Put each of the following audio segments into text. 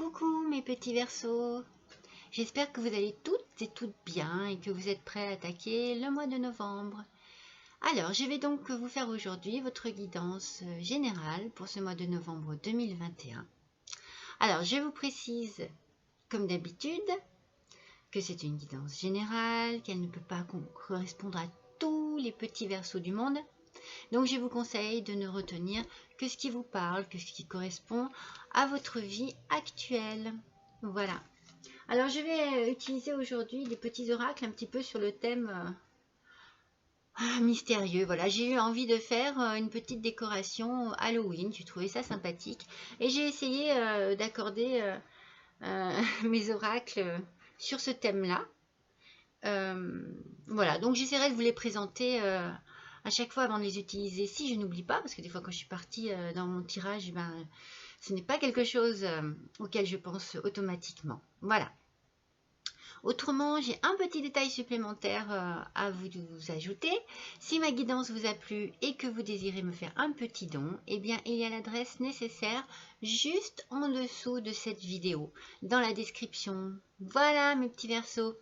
Coucou mes petits Verseaux, j'espère que vous allez toutes bien et que vous êtes prêts à attaquer le mois de novembre. Alors, je vais donc vous faire aujourd'hui votre guidance générale pour ce mois de novembre 2021. Alors, je vous précise, comme d'habitude, que c'est une guidance générale, qu'elle ne peut pas correspondre à tous les petits Verseaux du monde. Donc je vous conseille de ne retenir que ce qui vous parle, que ce qui correspond à votre vie actuelle. Voilà. Alors je vais utiliser aujourd'hui des petits oracles un petit peu sur le thème mystérieux. Voilà, j'ai eu envie de faire une petite décoration Halloween, j'ai trouvé ça sympathique. Et j'ai essayé d'accorder mes oracles sur ce thème-là. Voilà, donc j'essaierai de vous les présenter à chaque fois avant de les utiliser, si je n'oublie pas, parce que des fois quand je suis partie dans mon tirage, ce n'est pas quelque chose auquel je pense automatiquement. Voilà. Autrement, j'ai un petit détail supplémentaire à vous ajouter. Si ma guidance vous a plu et que vous désirez me faire un petit don, eh bien il y a l'adresse nécessaire juste en dessous de cette vidéo, dans la description. Voilà mes petits Verseaux.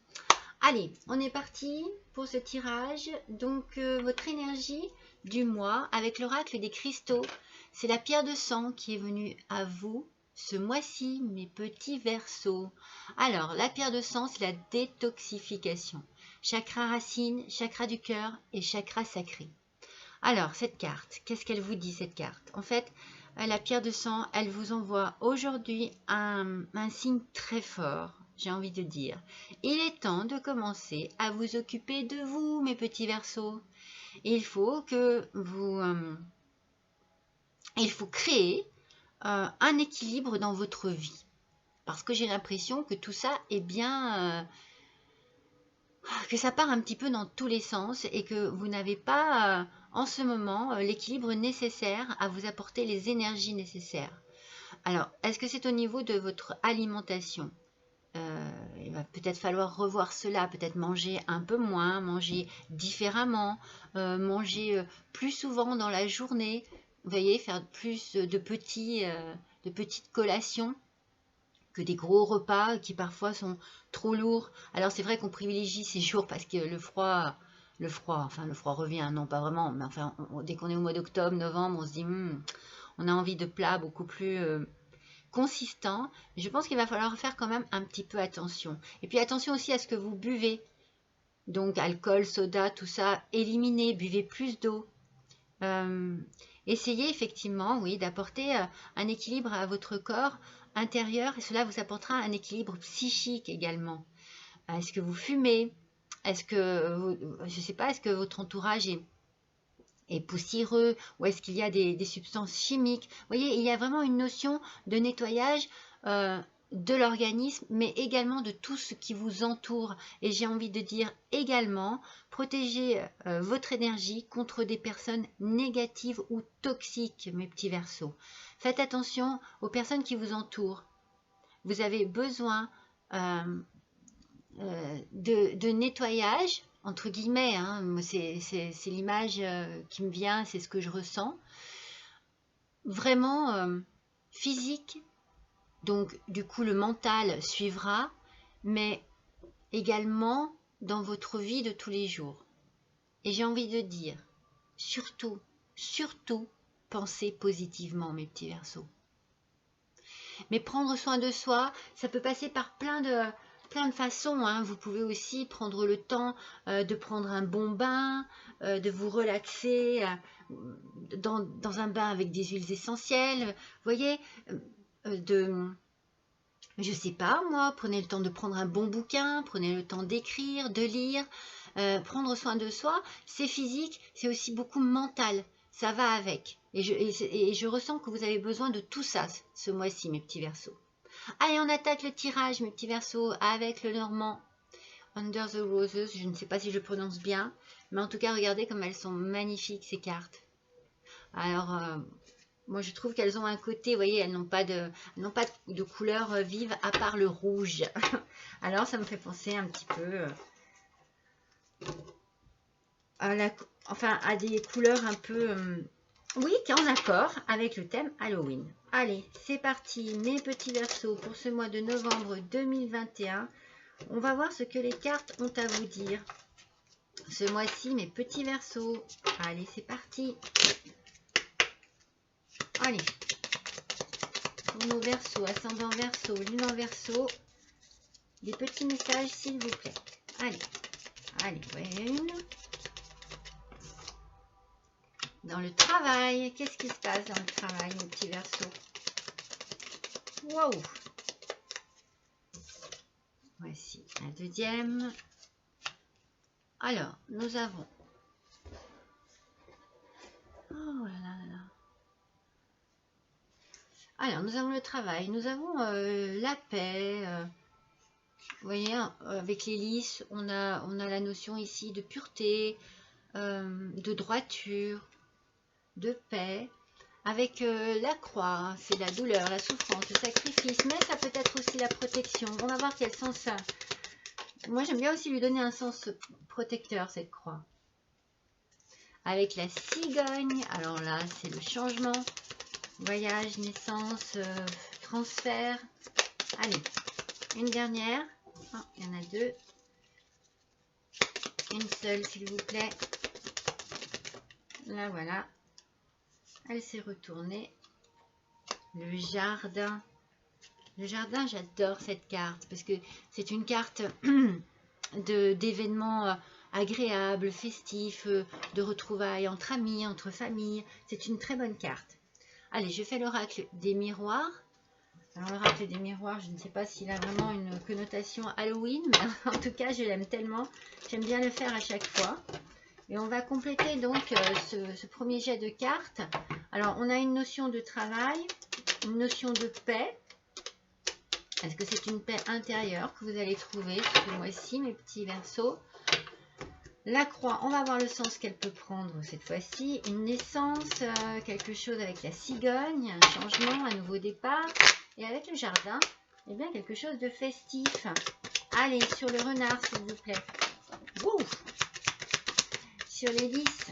Allez, on est parti pour ce tirage. Donc, votre énergie du mois avec l'oracle des cristaux, c'est la pierre de sang qui est venue à vous ce mois-ci, mes petits Verseaux. Alors, la pierre de sang, c'est la détoxification. Chakra racine, chakra du cœur et chakra sacré. Alors, cette carte, qu'est-ce qu'elle vous dit, cette carte? En fait, la pierre de sang, elle vous envoie aujourd'hui un signe très fort. J'ai envie de dire, il est temps de commencer à vous occuper de vous, mes petits Verseaux. Il faut que vous, il faut créer un équilibre dans votre vie, parce que j'ai l'impression que tout ça est bien, que ça part un petit peu dans tous les sens et que vous n'avez pas en ce moment l'équilibre nécessaire à vous apporter les énergies nécessaires. Alors, est-ce que c'est au niveau de votre alimentation? Il va peut-être falloir revoir cela, peut-être manger un peu moins, manger différemment, manger plus souvent dans la journée, vous voyez, faire plus de petites collations que des gros repas qui parfois sont trop lourds. Alors c'est vrai qu'on privilégie ces jours parce que le froid revient, non pas vraiment, mais enfin dès qu'on est au mois d'octobre, novembre, on se dit on a envie de plats beaucoup plus consistant. Je pense qu'il va falloir faire quand même un petit peu attention. Et puis attention aussi à ce que vous buvez. Donc alcool, soda, tout ça, éliminez, buvez plus d'eau. Essayez effectivement, oui, d'apporter un équilibre à votre corps intérieur et cela vous apportera un équilibre psychique également. Est-ce que vous fumez? Est-ce que, je ne sais pas, est-ce que votre entourage est poussiéreux, ou est-ce qu'il y a des substances chimiques? Vous voyez, il y a vraiment une notion de nettoyage de l'organisme, mais également de tout ce qui vous entoure. Et j'ai envie de dire également, protégez votre énergie contre des personnes négatives ou toxiques, mes petits Verseaux. Faites attention aux personnes qui vous entourent. Vous avez besoin de nettoyage, entre guillemets, hein, c'est l'image qui me vient, c'est ce que je ressens, vraiment physique, donc du coup le mental suivra, mais également dans votre vie de tous les jours. Et j'ai envie de dire, surtout, pensez positivement, mes petits Verseaux. Mais prendre soin de soi, ça peut passer par plein de façons, hein. Vous pouvez aussi prendre le temps de prendre un bon bain, de vous relaxer dans un bain avec des huiles essentielles. Vous voyez, je sais pas moi, prenez le temps de prendre un bon bouquin, prenez le temps d'écrire, de lire. Prendre soin de soi, c'est physique, c'est aussi beaucoup mental. Ça va avec. Et je ressens que vous avez besoin de tout ça ce mois-ci, mes petits Verseaux. Allez, on attaque le tirage, mes petits Verseaux, avec le normand Under the Roses. Je ne sais pas si je prononce bien, mais en tout cas, regardez comme elles sont magnifiques, ces cartes. Alors, moi, je trouve qu'elles ont un côté, vous voyez, elles n'ont pas de couleur vive à part le rouge. Alors, ça me fait penser un petit peu à des couleurs un peu oui, qui est en accord avec le thème Halloween. Allez, c'est parti, mes petits Verseaux, pour ce mois de novembre 2021. On va voir ce que les cartes ont à vous dire ce mois-ci, mes petits Verseaux. Allez, c'est parti. Allez, pour nos Verseaux, ascendant Verseau, lune en Verseau, des petits messages, s'il vous plaît. Allez, allez, voyez une. Dans le travail, qu'est-ce qui se passe dans le travail, mes petits Verseaux? Wow! Voici la deuxième. Alors, nous avons... Oh là là là. Alors, nous avons le travail, nous avons la paix. Vous voyez, avec les lys, on a la notion ici de pureté, de droiture, de paix. Avec la croix, c'est la douleur, la souffrance, le sacrifice, mais ça peut être aussi la protection. On va voir quel sens ça. Moi, j'aime bien aussi lui donner un sens protecteur, cette croix. Avec la cigogne, alors là, c'est le changement. Voyage, naissance, transfert. Allez, une dernière. Oh, il y en a deux. Une seule, s'il vous plaît. Là, voilà. Elle s'est retournée. Le jardin. Le jardin, j'adore cette carte parce que c'est une carte d'événements agréables, festifs, de retrouvailles entre amis, entre familles. C'est une très bonne carte. Allez, je fais l'oracle des miroirs. Alors, l'oracle des miroirs, je ne sais pas s'il a vraiment une connotation Halloween, mais en tout cas, je l'aime tellement. J'aime bien le faire à chaque fois. Et on va compléter donc ce premier jet de cartes. Alors, on a une notion de travail, une notion de paix. Est-ce que c'est une paix intérieure que vous allez trouver ce mois-ci, mes petits Verseaux? La croix, on va voir le sens qu'elle peut prendre cette fois-ci. Une naissance, quelque chose avec la cigogne, un changement, un nouveau départ. Et avec le jardin, eh bien quelque chose de festif. Allez, sur le renard, s'il vous plaît. Ouh! Sur les lys.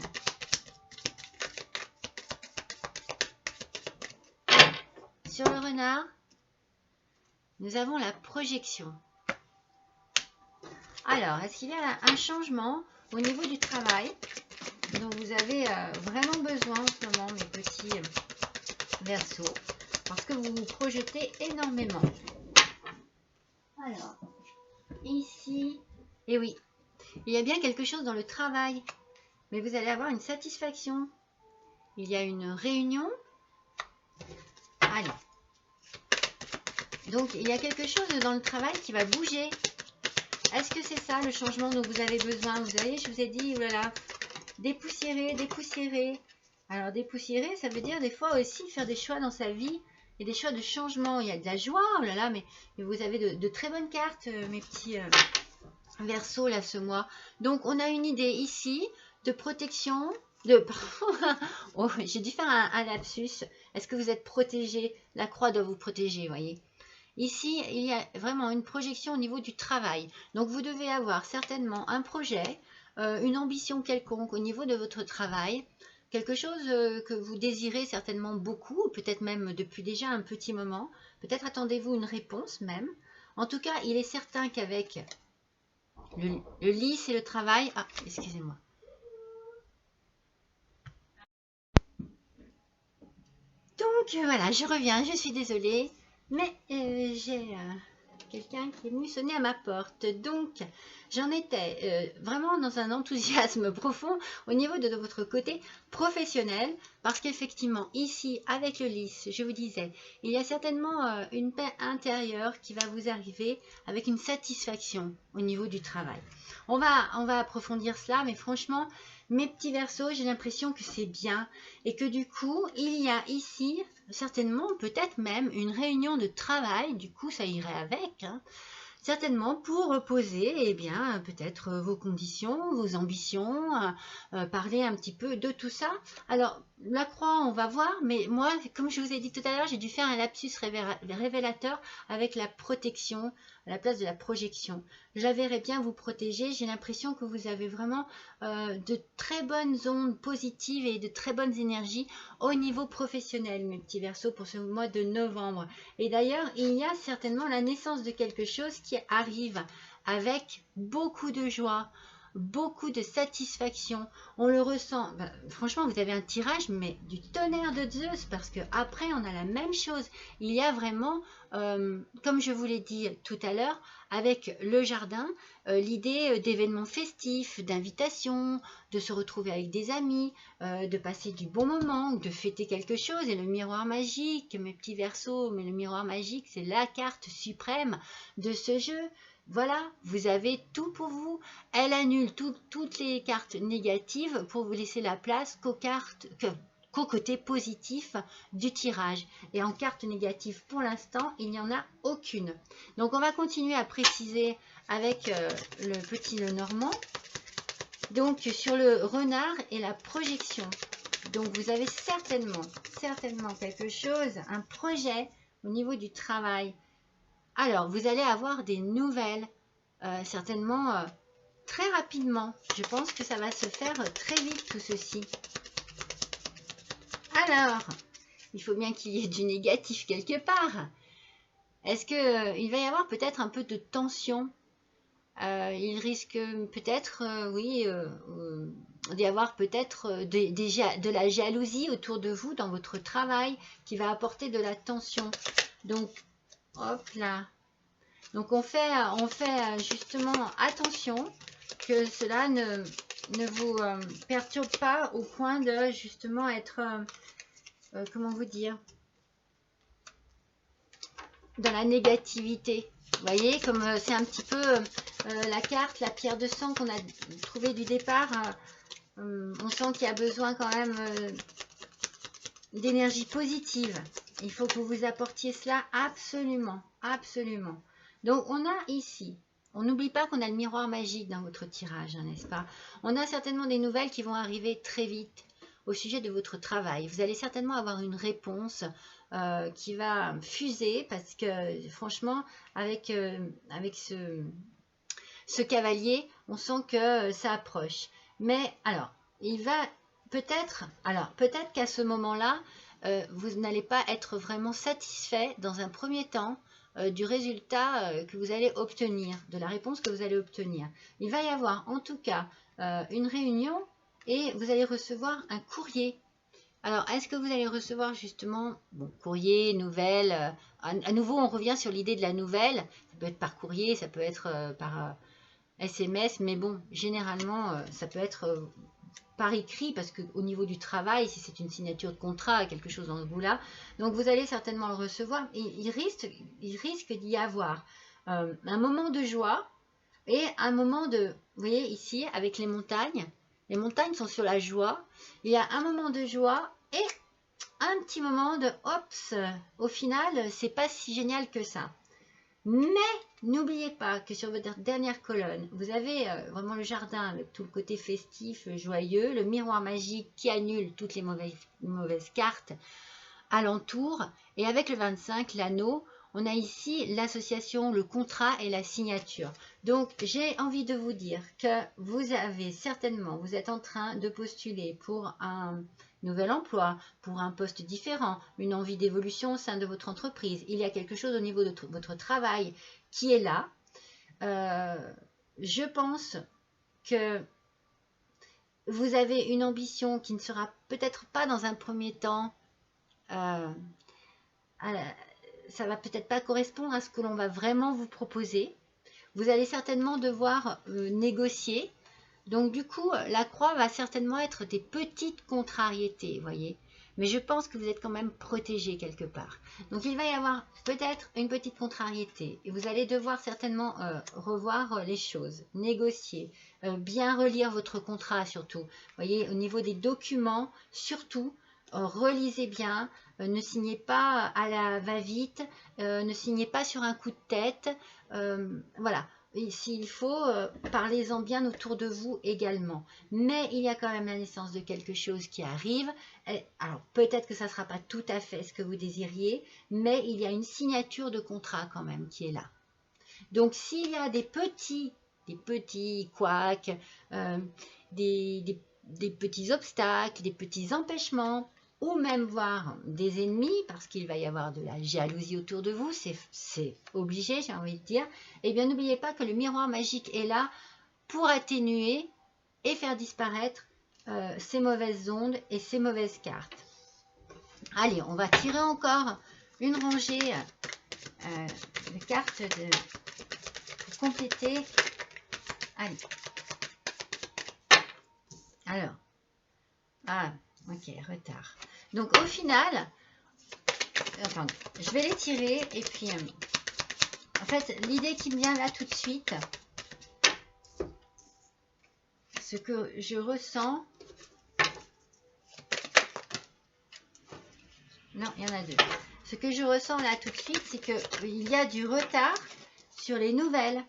Sur le renard, nous avons la projection. Alors, est-ce qu'il y a un changement au niveau du travail dont vous avez vraiment besoin en ce moment, mes petits Verseaux, parce que vous vous projetez énormément. Alors, ici, et oui, il y a bien quelque chose dans le travail, mais vous allez avoir une satisfaction. Il y a une réunion. Allez. Donc, il y a quelque chose dans le travail qui va bouger. Est-ce que c'est ça le changement dont vous avez besoin? Vous voyez, je vous ai dit, voilà, dépoussiérer, dépoussiérer. Alors, dépoussiérer, ça veut dire des fois aussi faire des choix dans sa vie et des choix de changement. Il y a de la joie, oh là là, mais vous avez de très bonnes cartes, mes petits Verseaux, là, ce mois. Donc, on a une idée ici de protection, oh, j'ai dû faire un lapsus. Est-ce que vous êtes protégé? La croix doit vous protéger, voyez. Ici, il y a vraiment une projection au niveau du travail. Donc, vous devez avoir certainement un projet, une ambition quelconque au niveau de votre travail, quelque chose que vous désirez certainement beaucoup, peut-être même depuis déjà un petit moment. Peut-être attendez-vous une réponse même. En tout cas, il est certain qu'avec le lys et le travail... Ah, excusez-moi. Donc, voilà, je reviens, je suis désolée. Mais j'ai quelqu'un qui est venu sonner à ma porte. Donc, j'en étais vraiment dans un enthousiasme profond au niveau de votre côté professionnel. Parce qu'effectivement, ici, avec le lys, je vous disais, il y a certainement une paix intérieure qui va vous arriver avec une satisfaction au niveau du travail. On va approfondir cela, mais franchement, mes petits Verseaux, j'ai l'impression que c'est bien. Et que du coup, il y a ici... certainement, peut-être même une réunion de travail, du coup ça irait avec, hein, certainement pour poser, eh bien, peut-être vos conditions, vos ambitions, parler un petit peu de tout ça. Alors, La croix, on va voir, mais moi, comme je vous ai dit tout à l'heure, j'ai dû faire un lapsus révélateur avec la protection à la place de la projection. Je la verrai bien vous protéger. J'ai l'impression que vous avez vraiment de très bonnes ondes positives et de très bonnes énergies au niveau professionnel, mes petits Verseaux, pour ce mois de novembre. Et d'ailleurs, il y a certainement la naissance de quelque chose qui arrive avec beaucoup de joie, beaucoup de satisfaction. On le ressent. Ben, franchement, vous avez un tirage, mais du tonnerre de Zeus, parce que après, on a la même chose. Il y a vraiment, comme je vous l'ai dit tout à l'heure, avec le jardin, l'idée d'événements festifs, d'invitations, de se retrouver avec des amis, de passer du bon moment, de fêter quelque chose. Et le miroir magique, mes petits Verseaux, mais le miroir magique, c'est la carte suprême de ce jeu. Voilà, vous avez tout pour vous. Elle annule toutes les cartes négatives pour vous laisser la place qu'au côté positif du tirage. Et en carte négative, pour l'instant, il n'y en a aucune. Donc, on va continuer à préciser avec le petit Lenormand. Donc, sur le renard et la projection. Donc, vous avez certainement quelque chose, un projet au niveau du travail. Alors, vous allez avoir des nouvelles, certainement très rapidement. Je pense que ça va se faire très vite tout ceci. Alors, il faut bien qu'il y ait du négatif quelque part. Est-ce qu'il va y avoir peut-être un peu de tension? Il risque peut-être, oui, d'y avoir peut-être de la jalousie autour de vous dans votre travail qui va apporter de la tension. Donc, hop là. Donc, on fait justement attention que cela ne vous perturbe pas au point de justement être, comment vous dire, dans la négativité. Vous voyez, comme c'est un petit peu la carte, la pierre de sang qu'on a trouvée du départ. On sent qu'il y a besoin quand même d'énergie positive. Il faut que vous apportiez cela absolument, absolument. Donc, on a ici, on n'oublie pas qu'on a le miroir magique dans votre tirage, hein, n'est-ce pas? On a certainement des nouvelles qui vont arriver très vite au sujet de votre travail. Vous allez certainement avoir une réponse qui va fuser parce que franchement, avec ce cavalier, on sent que ça approche. Mais alors, il va peut-être qu'à ce moment-là, vous n'allez pas être vraiment satisfait dans un premier temps du résultat que vous allez obtenir, de la réponse que vous allez obtenir. Il va y avoir en tout cas une réunion et vous allez recevoir un courrier. Alors, est-ce que vous allez recevoir justement, bon, courrier, nouvelle, à nouveau on revient sur l'idée de la nouvelle, ça peut être par courrier, ça peut être par SMS, mais bon, généralement ça peut être par écrit, parce qu'au niveau du travail, si c'est une signature de contrat, quelque chose dans ce goût-là, donc vous allez certainement le recevoir. Et il risque d'y avoir un moment de joie et un moment de, vous voyez ici, avec les montagnes sont sur la joie, il y a un moment de joie et un petit moment de, ops, au final, c'est pas si génial que ça. Mais n'oubliez pas que sur votre dernière colonne, vous avez vraiment le jardin avec tout le côté festif, joyeux, le miroir magique qui annule toutes les mauvaises cartes alentour. Et avec le 25, l'anneau, on a ici l'association, le contrat et la signature. Donc, j'ai envie de vous dire que vous êtes en train de postuler pour un nouvel emploi, pour un poste différent, une envie d'évolution au sein de votre entreprise. Il y a quelque chose au niveau de votre travail qui est là. Je pense que vous avez une ambition qui ne sera peut-être pas dans un premier temps, ça va peut-être pas correspondre à ce que l'on va vraiment vous proposer. Vous allez certainement devoir négocier. Donc du coup, la croix va certainement être des petites contrariétés, vous voyez. Mais je pense que vous êtes quand même protégé quelque part. Donc il va y avoir peut-être une petite contrariété. Et vous allez devoir certainement revoir les choses, négocier, bien relire votre contrat surtout. Vous voyez, au niveau des documents, surtout, relisez bien, ne signez pas à la va-vite, ne signez pas sur un coup de tête. Voilà, s'il faut, parlez-en bien autour de vous également. Mais il y a quand même la naissance de quelque chose qui arrive. Alors, peut-être que ça ne sera pas tout à fait ce que vous désiriez, mais il y a une signature de contrat quand même qui est là. Donc, s'il y a des petits couacs, des petits obstacles, des petits empêchements, ou même voir des ennemis, parce qu'il va y avoir de la jalousie autour de vous, c'est obligé, j'ai envie de dire, eh bien n'oubliez pas que le miroir magique est là pour atténuer et faire disparaître ces mauvaises ondes et ces mauvaises cartes. Allez, on va tirer encore une rangée de cartes pour compléter. Allez. Alors, ah, ok, retard. Donc au final, attendez, je vais les tirer et puis, en fait, l'idée qui me vient là tout de suite, ce que je ressens, non, il y en a deux. Ce que je ressens là tout de suite, c'est qu'il y a du retard sur les nouvelles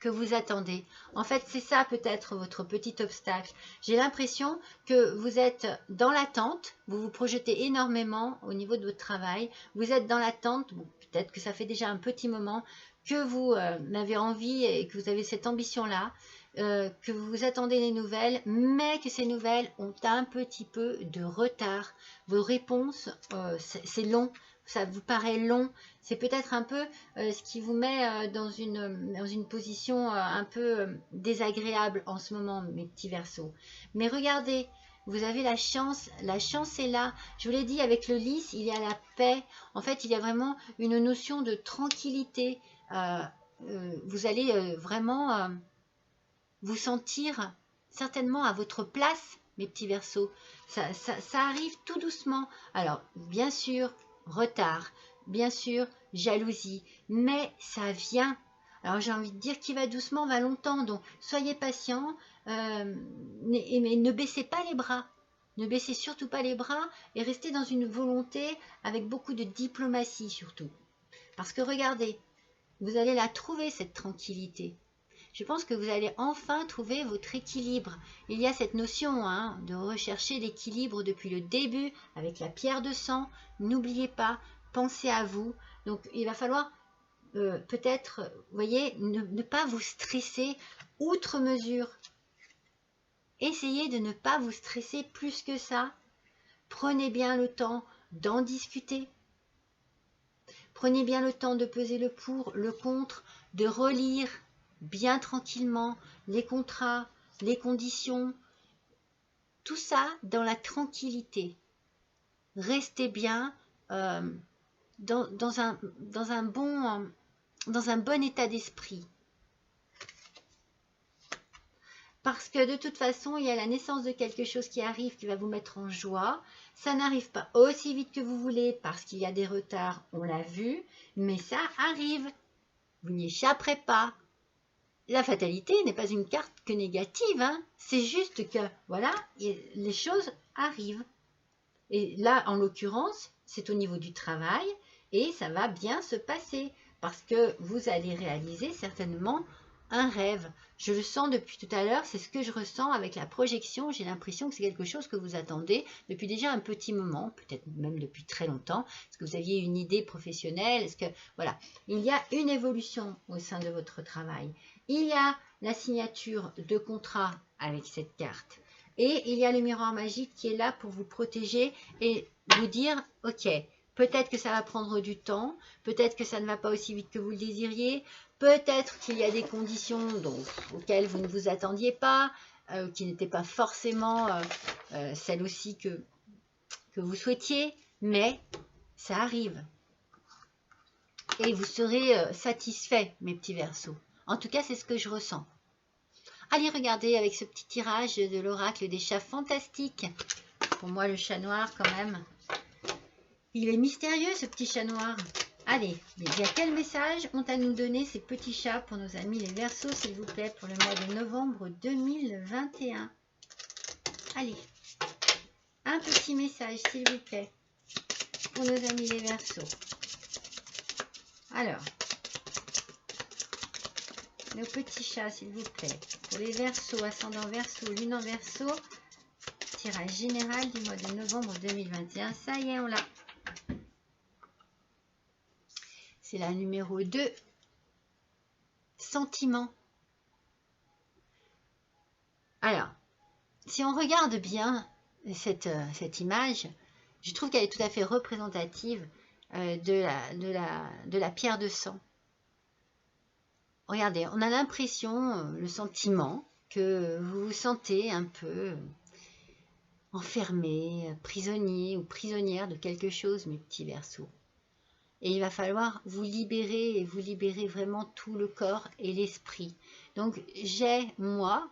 que vous attendez. En fait, c'est ça peut-être votre petit obstacle. J'ai l'impression que vous êtes dans l'attente, vous vous projetez énormément au niveau de votre travail, vous êtes dans l'attente, bon, peut-être que ça fait déjà un petit moment que vous avez envie et que vous avez cette ambition-là, que vous attendez les nouvelles, mais que ces nouvelles ont un petit peu de retard. Vos réponses, c'est long, ça vous paraît long, c'est peut-être un peu ce qui vous met dans une position un peu désagréable en ce moment, mes petits Verseaux. Mais regardez, vous avez la chance est là. Je vous l'ai dit, avec le lys, il y a la paix. En fait, il y a vraiment une notion de tranquillité. Vous allez vraiment vous sentir certainement à votre place, mes petits Verseaux. Ça arrive tout doucement. Alors, bien sûr, retard, bien sûr, jalousie, mais ça vient. Alors, j'ai envie de dire qui va doucement va longtemps, donc soyez patient, mais ne baissez pas les bras. Ne baissez surtout pas les bras et restez dans une volonté avec beaucoup de diplomatie surtout. Parce que regardez, vous allez la trouver cette tranquillité. Je pense que vous allez enfin trouver votre équilibre. Il y a cette notion de rechercher l'équilibre depuis le début avec la pierre de sang. N'oubliez pas, pensez à vous. Donc il va falloir peut-être, vous voyez, ne pas vous stresser outre mesure. Essayez de ne pas vous stresser plus que ça. Prenez bien le temps d'en discuter. Prenez bien le temps de peser le pour, le contre, de relire bien tranquillement les contrats, les conditions, tout ça dans la tranquillité. Restez bien dans un bon état d'esprit. Parce que de toute façon, il y a la naissance de quelque chose qui arrive, qui va vous mettre en joie. Ça n'arrive pas aussi vite que vous voulez parce qu'il y a des retards, on l'a vu, mais ça arrive. Vous n'y échapperez pas. La fatalité n'est pas une carte que négative, c'est juste que, voilà, les choses arrivent. Et là, en l'occurrence, c'est au niveau du travail et ça va bien se passer parce que vous allez réaliser certainement un rêve. Je le sens depuis tout à l'heure, c'est ce que je ressens avec la projection. J'ai l'impression que c'est quelque chose que vous attendez depuis déjà un petit moment, peut-être même depuis très longtemps. Est-ce que vous aviez une idée professionnelle? Est-ce que, voilà, il y a une évolution au sein de votre travail. Il y a la signature de contrat avec cette carte. Et il y a le miroir magique qui est là pour vous protéger et vous dire, ok, peut-être que ça va prendre du temps, peut-être que ça ne va pas aussi vite que vous le désiriez, peut-être qu'il y a des conditions auxquelles vous ne vous attendiez pas, qui n'étaient pas forcément celles aussi que vous souhaitiez, mais ça arrive. Et vous serez satisfait, mes petits Verseaux. En tout cas, c'est ce que je ressens. Allez regarder avec ce petit tirage de l'oracle des chats fantastiques. Pour moi, le chat noir, quand même, il est mystérieux, ce petit chat noir. Allez, il y a quel message ont à nous donner ces petits chats pour nos amis les Verseaux, s'il vous plaît, pour le mois de novembre 2021. Allez, un petit message, s'il vous plaît, pour nos amis les Verseaux. Alors, nos petits chats, s'il vous plaît. Pour les Verseaux, ascendant Verseau, lune en Verseau, tirage général du mois de novembre 2021. Ça y est, on l'a. C'est la numéro 2. Sentiment. Alors, si on regarde bien cette image, je trouve qu'elle est tout à fait représentative de la pierre de sang. Regardez, on a l'impression, le sentiment, que vous vous sentez un peu enfermé, prisonnier ou prisonnière de quelque chose, mes petits Verseaux. Et il va falloir vous libérer, et vous libérer vraiment tout le corps et l'esprit. Donc, moi,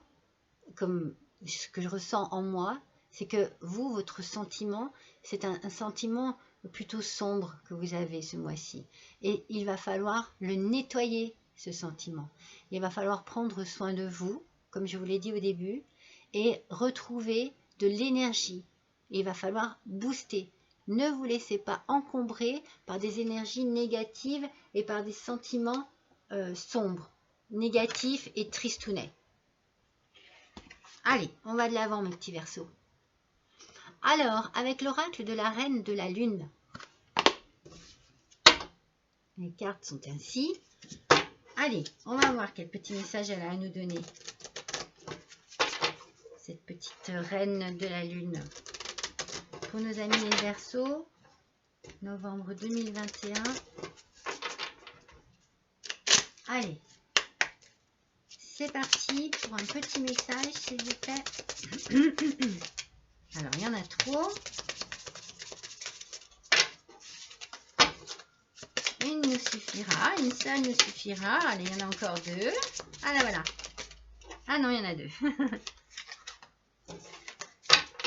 comme ce que je ressens en moi, c'est que vous, votre sentiment, c'est un sentiment plutôt sombre que vous avez ce mois-ci. Et il va falloir le nettoyer, ce sentiment. Il va falloir prendre soin de vous, comme je vous l'ai dit au début, et retrouver de l'énergie. Il va falloir booster. Ne vous laissez pas encombrer par des énergies négatives et par des sentiments sombres, négatifs et tristounets. Allez, on va de l'avant, mes petits Verseaux. Alors, avec l'oracle de la reine de la lune, les cartes sont ainsi. Allez, on va voir quel petit message elle a à nous donner. Cette petite reine de la lune. Pour nos amis les Verseaux, novembre 2021. Allez, c'est parti pour un petit message, s'il vous plaît. Alors, il y en a trop. Une nous suffira, une seule nous suffira. Allez, il y en a encore deux. Ah là, voilà. Ah non, il y en a deux.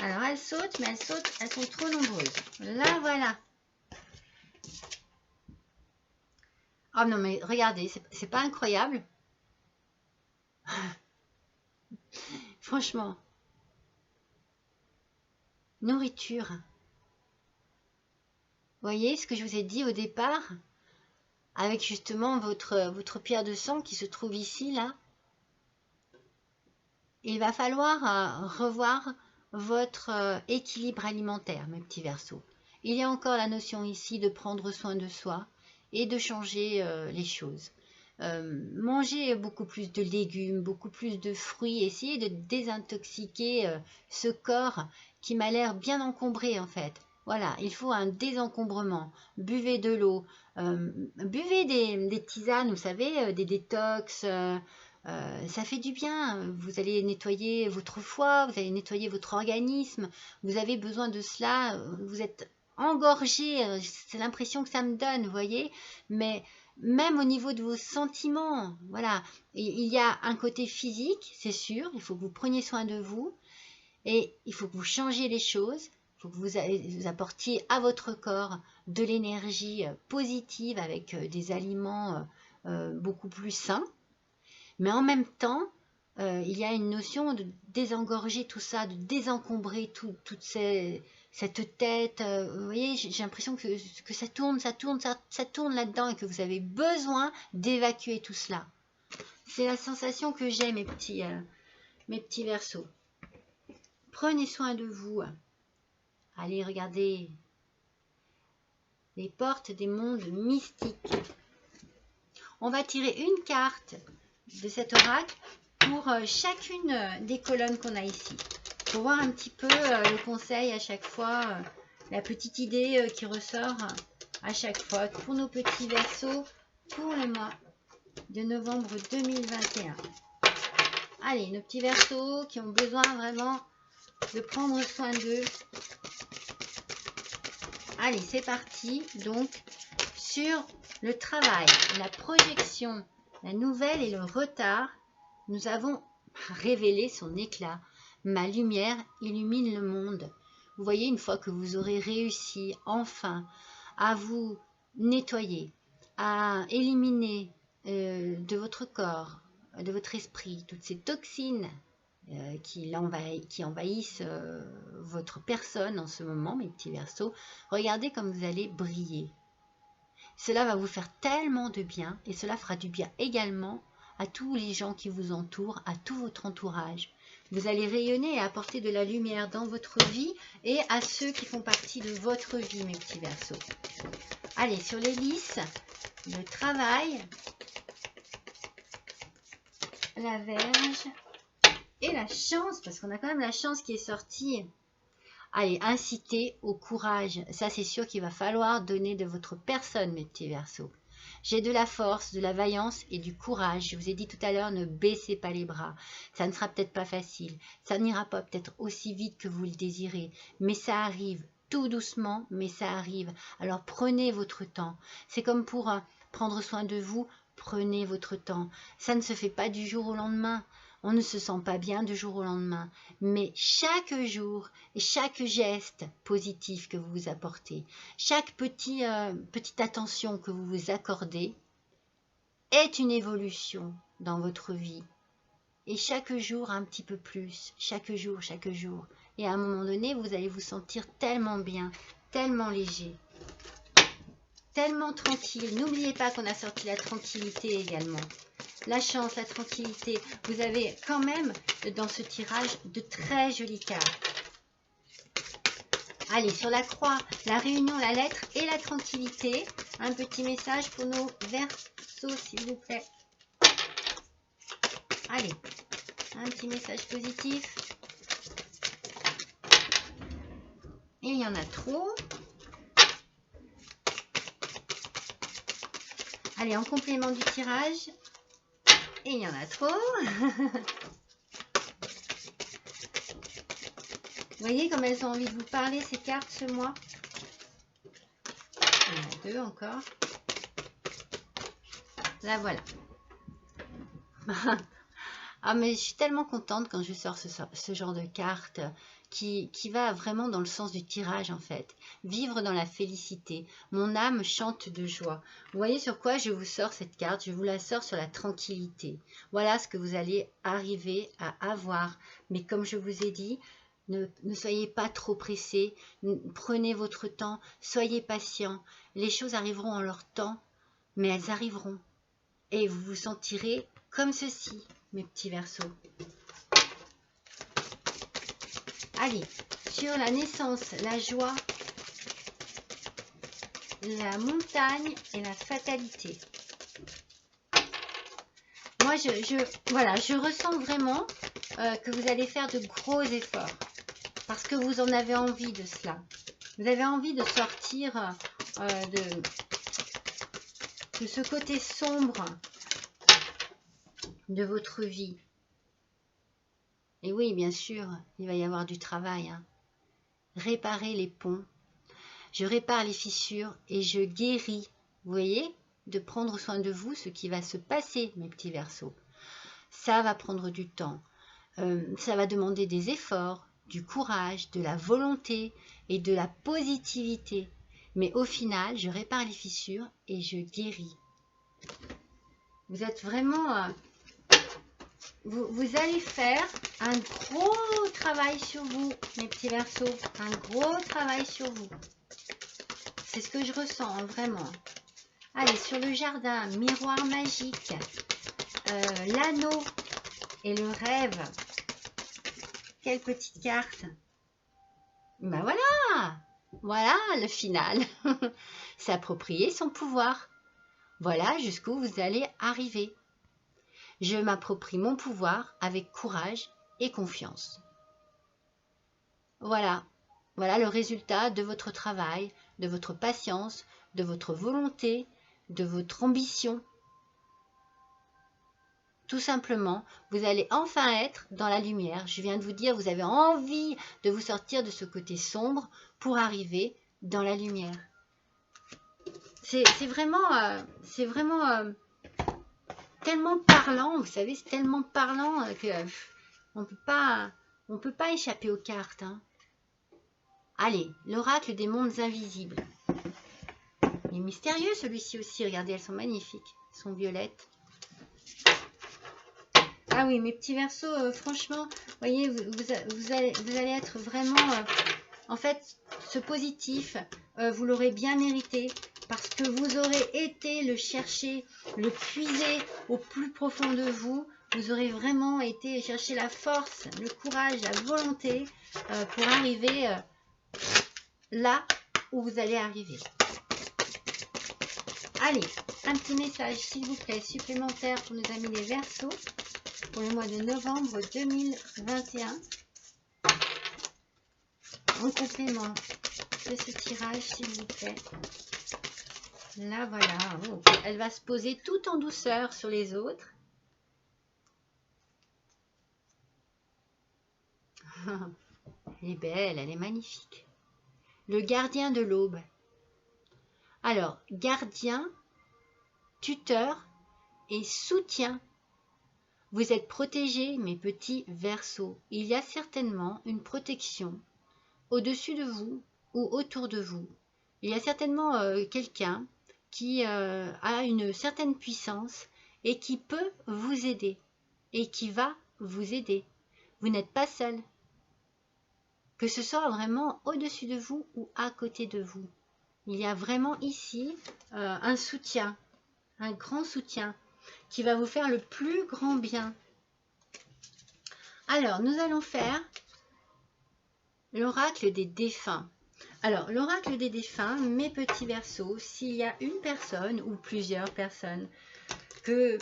Alors, elles sautent, mais elles sont trop nombreuses. Là, voilà. Oh non, mais regardez, c'est pas incroyable. Franchement. Nourriture. Vous voyez ce que je vous ai dit au départ? Avec justement votre pierre de sang qui se trouve ici, là. Il va falloir revoir votre équilibre alimentaire, mes petits Verseaux. Il y a encore la notion ici de prendre soin de soi et de changer les choses. Manger beaucoup plus de légumes, beaucoup plus de fruits, essayez de désintoxiquer ce corps qui m'a l'air bien encombré en fait. Voilà, il faut un désencombrement. Buvez de l'eau, buvez des tisanes, vous savez, des détox, ça fait du bien. Vous allez nettoyer votre foie, vous allez nettoyer votre organisme, vous avez besoin de cela, vous êtes engorgé, c'est l'impression que ça me donne, vous voyez, mais même au niveau de vos sentiments, voilà, il y a un côté physique, c'est sûr, il faut que vous preniez soin de vous, et il faut que vous changiez les choses, il faut que vous apportiez à votre corps de l'énergie positive avec des aliments beaucoup plus sains, mais en même temps, il y a une notion de désengorger tout ça, de désencombrer toute cette tête. Vous voyez, j'ai l'impression que ça tourne là-dedans et que vous avez besoin d'évacuer tout cela. C'est la sensation que j'ai, mes petits Verseaux. Prenez soin de vous. Allez, regardez les portes des mondes mystiques. On va tirer une carte de cet oracle pour chacune des colonnes qu'on a ici. Pour voir un petit peu le conseil à chaque fois, la petite idée qui ressort à chaque fois pour nos petits Verseaux pour le mois de novembre 2021. Allez, nos petits Verseaux qui ont besoin vraiment de prendre soin d'eux. Allez, c'est parti. Donc, sur le travail, la projection, la nouvelle et le retard, nous avons révélé son éclat. Ma lumière illumine le monde. Vous voyez, une fois que vous aurez réussi enfin à vous nettoyer, à éliminer de votre corps, de votre esprit, toutes ces toxines qui envahissent votre personne en ce moment, mes petits Verseaux, regardez comme vous allez briller. Cela va vous faire tellement de bien et cela fera du bien également à tous les gens qui vous entourent, à tout votre entourage. Vous allez rayonner et apporter de la lumière dans votre vie et à ceux qui font partie de votre vie, mes petits Verseaux. Allez, sur l'hélice, le travail, la Vierge et la chance, parce qu'on a quand même la chance qui est sortie. Allez, inciter au courage. Ça, c'est sûr qu'il va falloir donner de votre personne, mes petits Verseaux. J'ai de la force, de la vaillance et du courage. Je vous ai dit tout à l'heure, ne baissez pas les bras. Ça ne sera peut-être pas facile. Ça n'ira pas peut-être aussi vite que vous le désirez. Mais ça arrive tout doucement, mais ça arrive. Alors prenez votre temps. C'est comme pour prendre soin de vous. Prenez votre temps. Ça ne se fait pas du jour au lendemain. On ne se sent pas bien du jour au lendemain, mais chaque jour et chaque geste positif que vous vous apportez, chaque petite attention que vous vous accordez est une évolution dans votre vie. Et chaque jour un petit peu plus, chaque jour. Et à un moment donné, vous allez vous sentir tellement bien, tellement léger, tellement tranquille. N'oubliez pas qu'on a sorti la tranquillité également. La chance, la tranquillité. Vous avez quand même dans ce tirage de très jolies cartes. Allez, sur la croix, la réunion, la lettre et la tranquillité. Un petit message pour nos Verseaux, s'il vous plaît. Allez, un petit message positif. Et il y en a trop. Allez, en complément du tirage. Et il y en a trop. Vous voyez comme elles ont envie de vous parler, ces cartes, ce mois. Il y en a deux encore. Là, voilà. Ah, mais je suis tellement contente quand je sors ce genre de carte qui va vraiment dans le sens du tirage, en fait. Vivre dans la félicité. Mon âme chante de joie. Vous voyez sur quoi je vous sors cette carte? Je vous la sors sur la tranquillité. Voilà ce que vous allez arriver à avoir. Mais comme je vous ai dit, ne soyez pas trop pressés. Prenez votre temps. Soyez patient. Les choses arriveront en leur temps, mais elles arriveront. Et vous vous sentirez comme ceci, mes petits Verseaux. Allez, sur la naissance, la joie, la montagne et la fatalité. Moi, voilà, je ressens vraiment que vous allez faire de gros efforts parce que vous en avez envie de cela. Vous avez envie de sortir de ce côté sombre de votre vie. Et oui, bien sûr, il va y avoir du travail. Hein. Réparer les ponts. Je répare les fissures et je guéris. Vous voyez, de prendre soin de vous, ce qui va se passer, mes petits Verseaux. Ça va prendre du temps. Ça va demander des efforts, du courage, de la volonté et de la positivité. Mais au final, je répare les fissures et je guéris. Vous êtes vraiment... Vous allez faire un gros travail sur vous, mes petits Verseaux. Un gros travail sur vous. C'est ce que je ressens, hein, vraiment. Allez, sur le jardin, miroir magique, l'anneau et le rêve. Quelle petite carte. Ben voilà. Voilà le final. S'approprier son pouvoir. Voilà jusqu'où vous allez arriver. Je m'approprie mon pouvoir avec courage et confiance. Voilà. Voilà le résultat de votre travail, de votre patience, de votre volonté, de votre ambition. Tout simplement, vous allez enfin être dans la lumière. Je viens de vous dire, vous avez envie de vous sortir de ce côté sombre pour arriver dans la lumière. C'est vraiment tellement parlant, vous savez, c'est tellement parlant que on peut pas échapper aux cartes. Hein. Allez, l'oracle des mondes invisibles. Il est mystérieux celui-ci aussi, regardez, elles sont magnifiques, elles sont violettes. Ah oui, mes petits Verseaux, franchement, voyez, vous allez être vraiment... en fait, ce positif, vous l'aurez bien mérité parce que vous aurez été le chercher, le puiser au plus profond de vous. Vous aurez vraiment été chercher la force, le courage, la volonté pour arriver là où vous allez arriver. Allez, un petit message s'il vous plaît supplémentaire pour nos amis les Verseaux pour le mois de novembre 2021. En complément de ce tirage s'il vous plaît. Là voilà, oh, elle va se poser tout en douceur sur les autres. Elle est belle, elle est magnifique. Le gardien de l'aube. Alors, gardien, tuteur et soutien. Vous êtes protégés, mes petits Verseaux. Il y a certainement une protection au-dessus de vous ou autour de vous. Il y a certainement quelqu'un qui a une certaine puissance et qui peut vous aider et qui va vous aider. Vous n'êtes pas seul. Que ce soit vraiment au-dessus de vous ou à côté de vous. Il y a vraiment ici un soutien, un grand soutien qui va vous faire le plus grand bien. Alors, nous allons faire l'oracle des défunts. Alors, l'oracle des défunts, mes petits Verseaux, s'il y a une personne ou plusieurs personnes que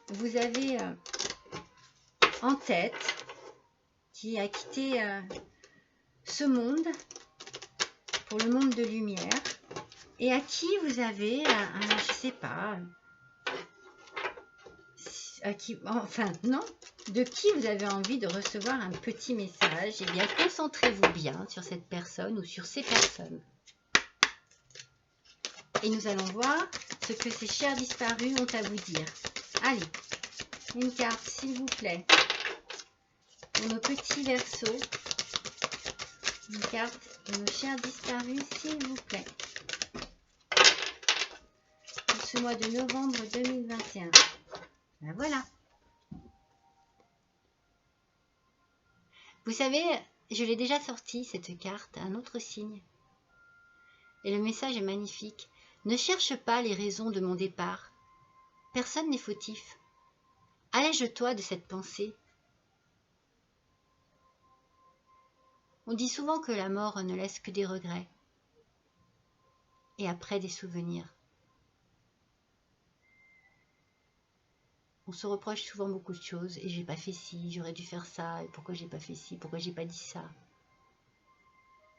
vous avez en tête, qui a quitté ce monde pour le monde de lumière, et à qui vous avez, je sais pas, à qui, enfin non, de qui vous avez envie de recevoir un petit message, eh bien concentrez-vous bien sur cette personne ou sur ces personnes. Et nous allons voir ce que ces chers disparus ont à vous dire. Allez, une carte s'il vous plaît, pour nos petits Verseaux. Une carte de nos chers disparus, s'il vous plaît. Pour ce mois de novembre 2021. Ben voilà. Vous savez, je l'ai déjà sortie, cette carte, un autre signe. Et le message est magnifique. Ne cherche pas les raisons de mon départ. Personne n'est fautif. Allège-toi de cette pensée. On dit souvent que la mort ne laisse que des regrets et après des souvenirs. On se reproche souvent beaucoup de choses et j'ai pas fait ci, j'aurais dû faire ça, et pourquoi j'ai pas fait ci, pourquoi j'ai pas dit ça.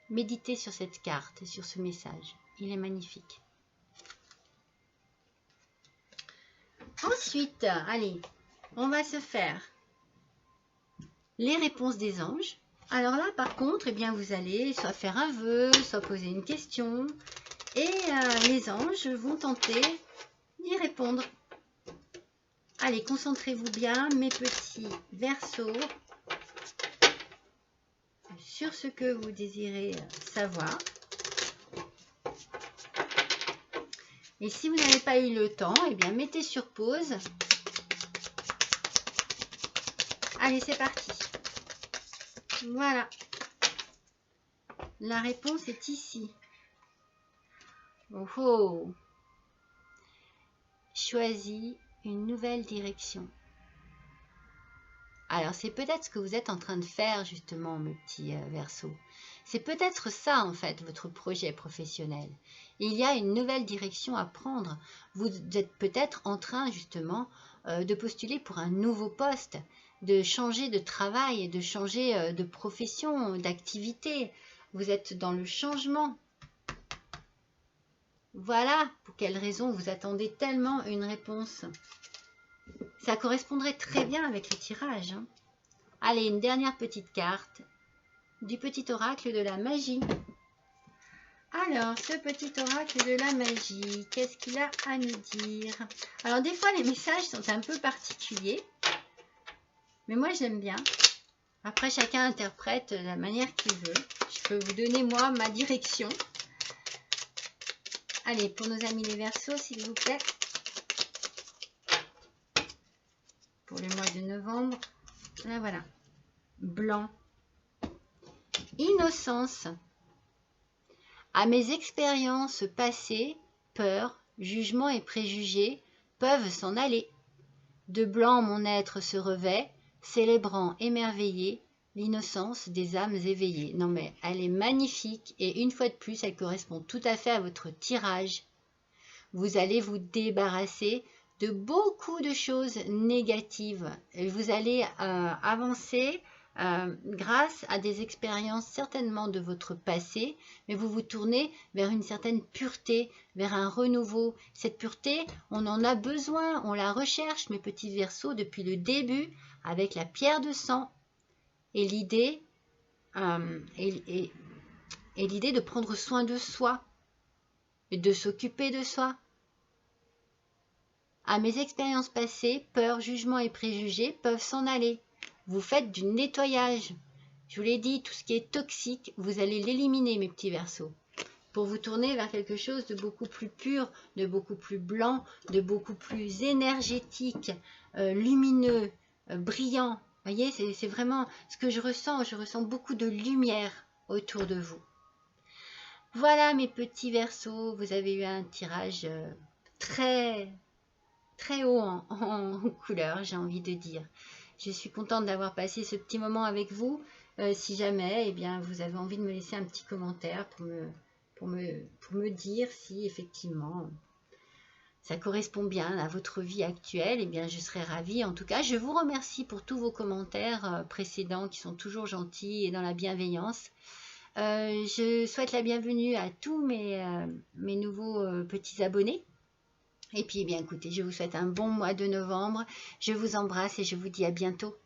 Méditez sur cette carte et sur ce message, il est magnifique. Ensuite, allez, on va se faire les réponses des anges. Alors là, par contre, eh bien, vous allez soit faire un vœu, soit poser une question. Et les anges vont tenter d'y répondre. Allez, concentrez-vous bien, mes petits Verseaux, sur ce que vous désirez savoir. Et si vous n'avez pas eu le temps, eh bien, mettez sur pause. Allez, c'est parti. Voilà. La réponse est ici. Oh oh. Choisis une nouvelle direction. Alors, c'est peut-être ce que vous êtes en train de faire, justement, mes petits Verseaux. C'est peut-être ça, en fait, votre projet professionnel. Il y a une nouvelle direction à prendre. Vous êtes peut-être en train, justement, de postuler pour un nouveau poste, de changer de travail, de changer de profession, d'activité. Vous êtes dans le changement. Voilà pour quelle raison vous attendez tellement une réponse. Ça correspondrait très bien avec le tirage. Hein. Allez, une dernière petite carte du petit oracle de la magie. Alors, ce petit oracle de la magie, qu'est-ce qu'il a à nous dire? Alors, des fois, les messages sont un peu particuliers, mais moi, j'aime bien. Après, chacun interprète de la manière qu'il veut. Je peux vous donner, moi, ma direction. Allez, pour nos amis les Verseaux, s'il vous plaît. Pour le mois de novembre. Là, voilà. Blanc. Innocence. À mes expériences passées, peur, jugement et préjugés peuvent s'en aller. De blanc mon être se revêt, célébrant émerveillé l'innocence des âmes éveillées. Non mais elle est magnifique et une fois de plus, elle correspond tout à fait à votre tirage. Vous allez vous débarrasser de beaucoup de choses négatives. Et vous allez avancer grâce à des expériences certainement de votre passé, mais vous vous tournez vers une certaine pureté, vers un renouveau. Cette pureté, on en a besoin, on la recherche, mes petits Verseaux, depuis le début, avec la pierre de sang. Et l'idée de prendre soin de soi et de s'occuper de soi. À mes expériences passées, peur, jugement et préjugés peuvent s'en aller. Vous faites du nettoyage. Je vous l'ai dit, tout ce qui est toxique, vous allez l'éliminer, mes petits Verseaux, pour vous tourner vers quelque chose de beaucoup plus pur, de beaucoup plus blanc, de beaucoup plus énergétique, lumineux, brillant. Vous voyez, c'est vraiment ce que je ressens. Je ressens beaucoup de lumière autour de vous. Voilà, mes petits Verseaux, vous avez eu un tirage très haut en couleur, j'ai envie de dire. Je suis contente d'avoir passé ce petit moment avec vous. Si jamais eh bien, vous avez envie de me laisser un petit commentaire pour me dire si effectivement ça correspond bien à votre vie actuelle, eh bien, je serais ravie. En tout cas, je vous remercie pour tous vos commentaires précédents qui sont toujours gentils et dans la bienveillance. Je souhaite la bienvenue à tous mes nouveaux petits abonnés. Et puis, eh bien, écoutez, je vous souhaite un bon mois de novembre. Je vous embrasse et je vous dis à bientôt.